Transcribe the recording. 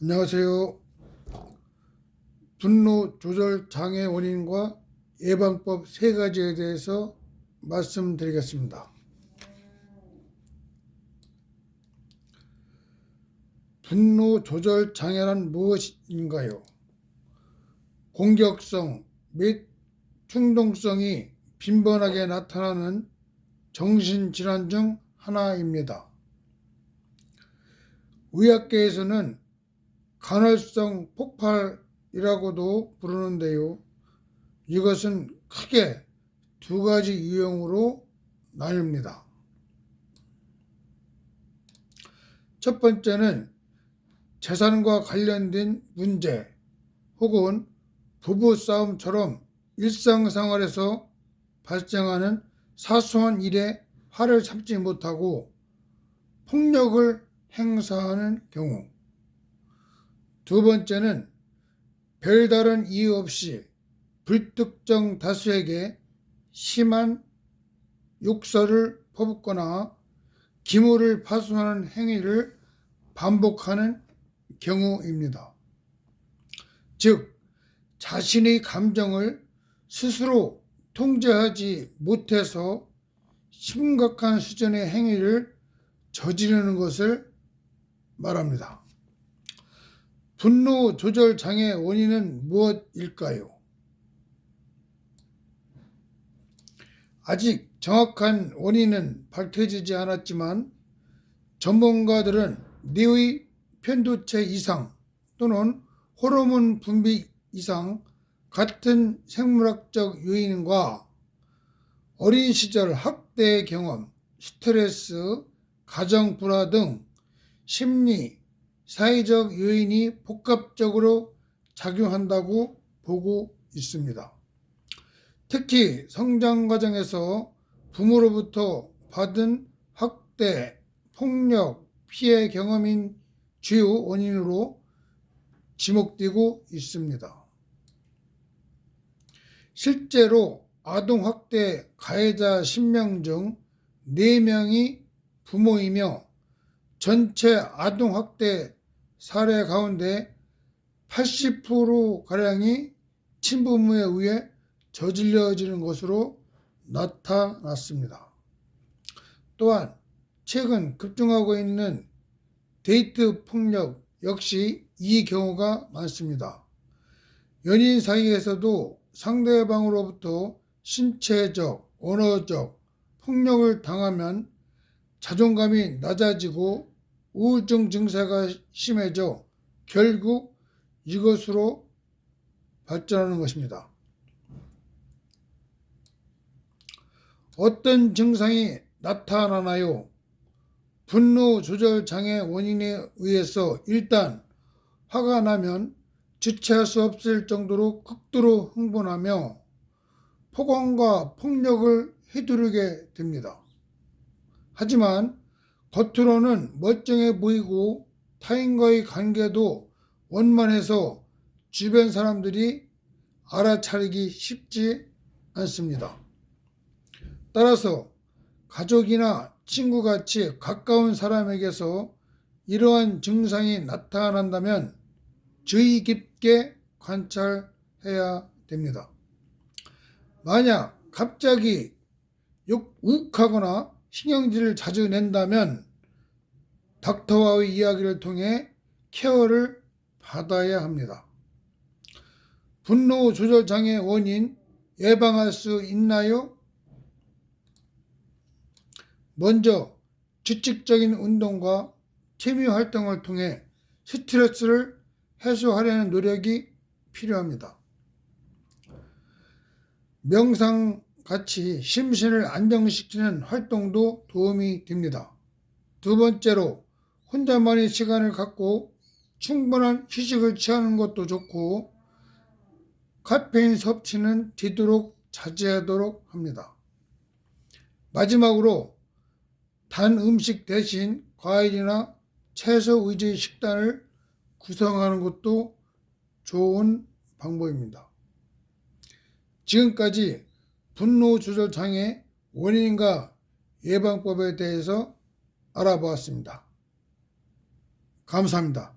안녕하세요. 분노 조절 장애 원인과 예방법 3가지에 대해서 말씀드리겠습니다. 분노 조절 장애란 무엇인가요? 공격성 및 충동성이 빈번하게 나타나는 정신질환 중 하나입니다. 의학계에서는 간헐성 폭발이라고도 부르는데요. 이것은 크게 2가지 유형으로 나뉩니다. 첫 번째는 재산과 관련된 문제 혹은 부부싸움처럼 일상생활에서 발생하는 사소한 일에 화를 참지 못하고 폭력을 행사하는 경우. 두 번째는 별다른 이유 없이 불특정 다수에게 심한 욕설을 퍼붓거나 기물을 파손하는 행위를 반복하는 경우입니다. 즉, 자신의 감정을 스스로 통제하지 못해서 심각한 수준의 행위를 저지르는 것을 말합니다. 분노 조절 장애 원인은 무엇일까요? 아직 정확한 원인은 밝혀지지 않았지만 전문가들은 뇌의 편도체 이상 또는 호르몬 분비 이상 같은 생물학적 요인과 어린 시절 학대 경험, 스트레스, 가정 불화 등 심리, 사회적 요인이 복합적으로 작용한다고 보고 있습니다. 특히 성장 과정에서 부모로부터 받은 학대, 폭력, 피해 경험인 주요 원인으로 지목되고 있습니다. 실제로 아동학대 가해자 10명 중 4명이 부모이며 전체 아동학대 사례 가운데 80%가량이 친부모에 의해 저질러지는 것으로 나타났습니다. 또한 최근 급증하고 있는 데이트 폭력 역시 이 경우가 많습니다. 연인 사이에서도 상대방으로부터 신체적, 언어적 폭력을 당하면 자존감이 낮아지고 우울증 증세가 심해져 결국 이것으로 발전하는 것입니다. 어떤 증상이 나타나나요? 분노 조절 장애 원인에 의해서 일단 화가 나면 주체할 수 없을 정도로 극도로 흥분하며 폭언과 폭력을 휘두르게 됩니다. 하지만 겉으로는 멀쩡해 보이고 타인과의 관계도 원만해서 주변 사람들이 알아차리기 쉽지 않습니다. 따라서 가족이나 친구같이 가까운 사람에게서 이러한 증상이 나타난다면 주의 깊게 관찰해야 됩니다. 만약 갑자기 욱하거나 신경질을 자주 낸다면 닥터와의 이야기를 통해 케어를 받아야 합니다. 분노 조절 장애 원인 예방할 수 있나요? 먼저 규칙적인 운동과 취미 활동을 통해 스트레스를 해소하려는 노력이 필요합니다. 명상같이 심신을 안정시키는 활동도 도움이 됩니다. 두 번째로 혼자만의 시간을 갖고 충분한 휴식을 취하는 것도 좋고 카페인 섭취는 되도록 자제하도록 합니다. 마지막으로 단 음식 대신 과일이나 채소 위주의 식단을 구성하는 것도 좋은 방법입니다. 지금까지 분노 조절 장애 원인과 예방법에 대해서 알아보았습니다. 감사합니다.